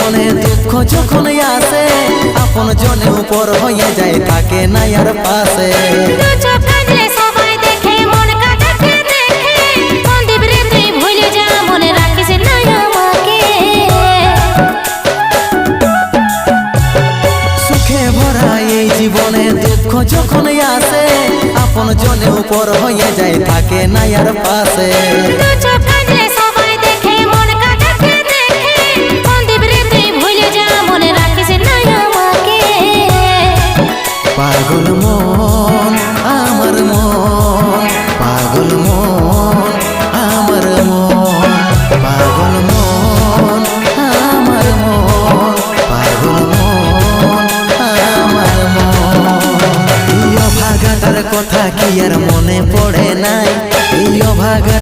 জীবনে দুঃখ যখন আসে আপন জনে উপর হয়ে যায় থাকে না আর পাশে। সবাই দেখে মন কাটাকে দেখে সন্দীপ রে তুই ভুলে যা মনে রাখিস না আমাকে। সুখে ভরা এই জীবনে দুঃখ যখন আসে আপন জনে উপর হয়ে যায় থাকে না আর পাশে।